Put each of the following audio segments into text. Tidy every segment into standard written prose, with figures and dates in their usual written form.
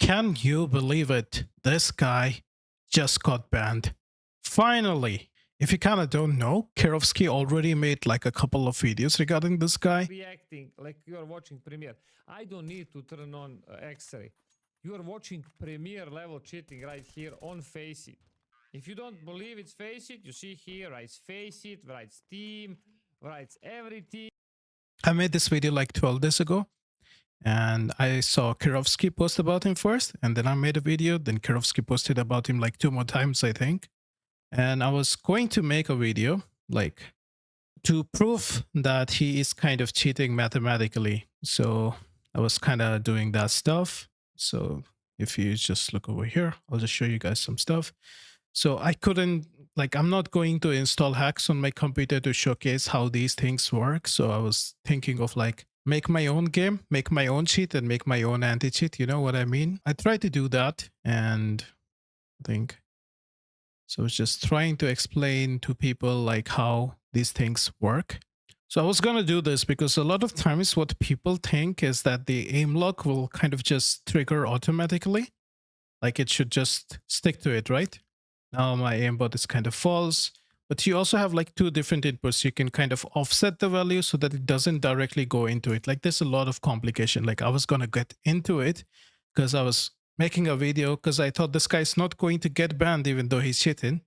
Can you believe it? This guy just got banned. Finally! If you kind of don't know, Kirovsky already made like a couple of videos regarding this guy. Reacting like you are watching Premiere. I don't need to turn on X-ray. You are watching Premiere level cheating right here on FaceIt. If you don't believe it's FaceIt, you see here writes FaceIt, writes Team, writes everything. I made this video like 12 days ago, and I saw Kirovsky post about him first, and then I made a video, then Kirovsky posted about him like 2 more times, I think. And I was going to make a video like to prove that he is kind of cheating mathematically. So I was kind of doing that stuff. So if you just look over here, I'll just show you guys some stuff. So I couldn't, like, I'm not going to install hacks on my computer to showcase how these things work. So I was thinking of like, make my own game, make my own cheat, and make my own anti-cheat. You know what I mean? I tried to do that, and I think so. I was just trying to explain to people like how these things work. So I was going to do this because a lot of times what people think is that the aim lock will kind of just trigger automatically. Like it should just stick to it, right? Now my aimbot is kind of false. But you also have like two different inputs. You can kind of offset the value so that it doesn't directly go into it. Like there's a lot of complication. Like I was going to get into it because I was making a video because I thought this guy's not going to get banned even though he's cheating.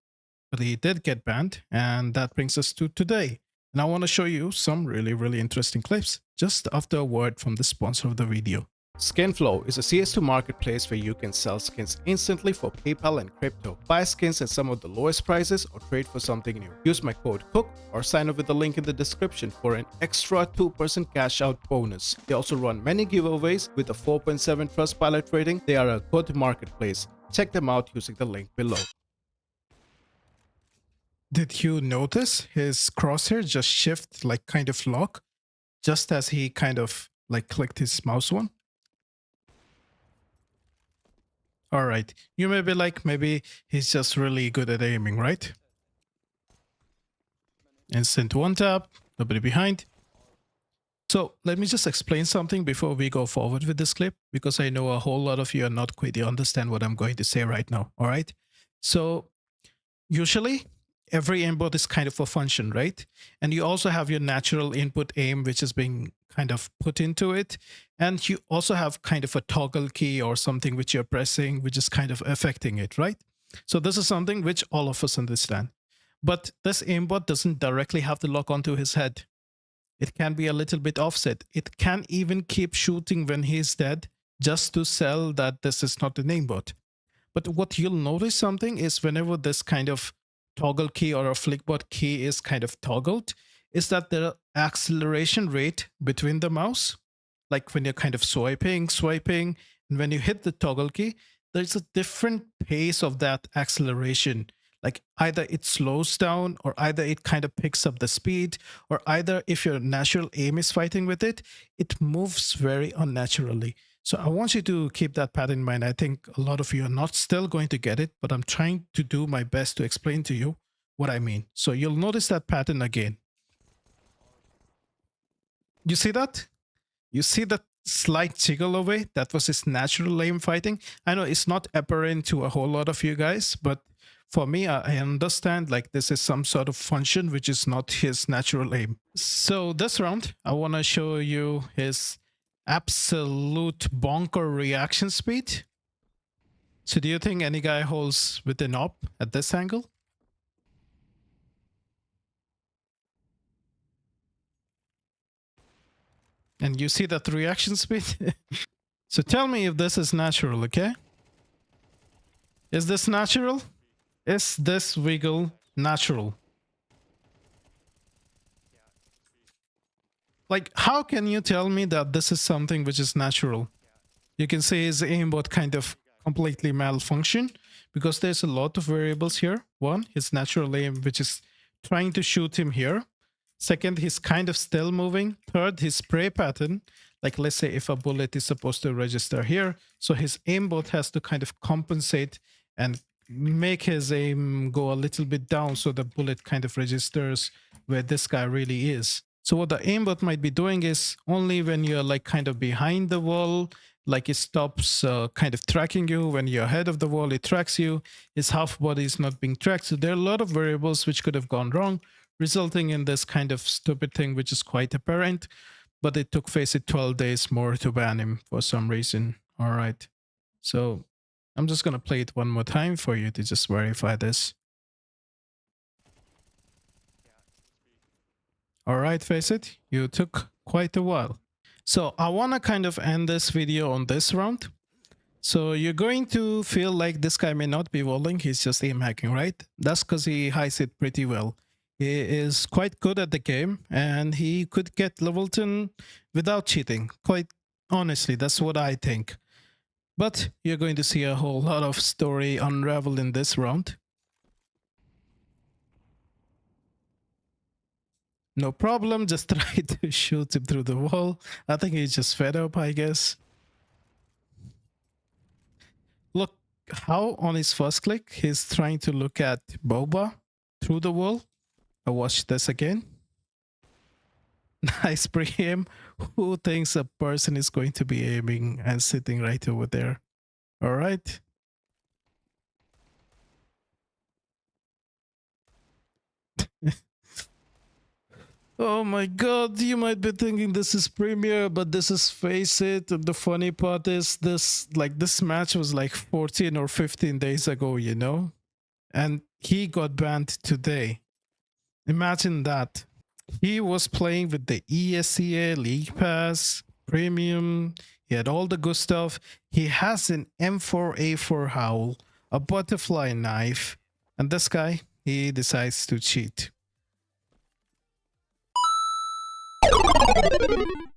But he did get banned, and that brings us to today. And I want to show you some really interesting clips just after a word from the sponsor of the video. Skinflow is a CS2 marketplace where you can sell skins instantly for PayPal and crypto. Buy skins at some of the lowest prices or trade for something new. Use my code COOK or sign up with the link in the description for an extra 2% cash out bonus. They also run many giveaways with a 4.7 Trustpilot rating. They are a good marketplace. Check them out using the link below. Did you notice his crosshair just shift like kind of lock just as he kind of like clicked his mouse one? All right, you may be like, maybe he's just really good at aiming, right? Instant one tap, nobody behind. So let me just explain something before we go forward with this clip, because I know a whole lot of you are not quite understand what I'm going to say right now. All right. So usually every aimbot is kind of a function, right? And you also have your natural input aim, which is being kind of put into it. And you also have kind of a toggle key or something which you're pressing, which is kind of affecting it, right? So this is something which all of us understand. But this aimbot doesn't directly have to lock onto his head. It can be a little bit offset. It can even keep shooting when he's dead just to sell that this is not an aimbot. But what you'll notice something is whenever this kind of toggle key or a flickbot key is kind of toggled, is that the acceleration rate between the mouse, like when you're kind of swiping, and when you hit the toggle key, there's a different pace of that acceleration. Like either it slows down or either it kind of picks up the speed, or either if your natural aim is fighting with it, it moves very unnaturally. So I want you to keep that pattern in mind. I think a lot of you are not still going to get it, but I'm trying to do my best to explain to you what I mean. So you'll notice that pattern again. You see that? You see that slight jiggle away? That was his natural aim fighting. I know it's not apparent to a whole lot of you guys, but for me, I understand like this is some sort of function which is not his natural aim. So this round, I want to show you his absolute bonker reaction speed. So do you think any guy holds with an op at this angle? And you see that reaction speed? So tell me if this is natural, okay? Is this natural? Is this wiggle natural? Like, how can you tell me that this is something which is natural? You can say his aimbot kind of completely malfunction because there's a lot of variables here. One, his natural aim, which is trying to shoot him here. Second, he's kind of still moving. Third, his spray pattern. Like, let's say if a bullet is supposed to register here, so his aimbot has to kind of compensate and make his aim go a little bit down so the bullet kind of registers where this guy really is. So what the aimbot might be doing is only when you're like kind of behind the wall, Like it stops kind of tracking you when you're ahead of the wall. It tracks you. His half body is not being tracked. So there are a lot of variables which could have gone wrong, resulting in this kind of stupid thing, which is quite apparent. But it took FaceIt 12 days more to ban him for some reason. All right. So I'm just going to play it one more time for you to just verify this. All right, FaceIt, you took quite a while. So I want to kind of end this video on this round. So you're going to feel like this guy may not be walling, he's just aim hacking, right? That's because he hides it pretty well. He is quite good at the game and he could get level 10 without cheating. Quite honestly, that's what I think. But you're going to see a whole lot of story unravel in this round. No problem, just try to shoot him through the wall. I think he's just fed up, I guess. Look how on his first click, he's trying to look at Boba through the wall. I'll watch this again. Nice pre-aim. Who thinks a person is going to be aiming and sitting right over there? All right. Oh my god, you might be thinking this is Premiere, but this is FaceIt. And the funny part is this match was like 14 or 15 days ago, you know? And he got banned today. Imagine that. He was playing with the ESEA, League Pass, Premium. He had all the good stuff. He has an M4A4 HOWL, a butterfly knife. And this guy, he decides to cheat.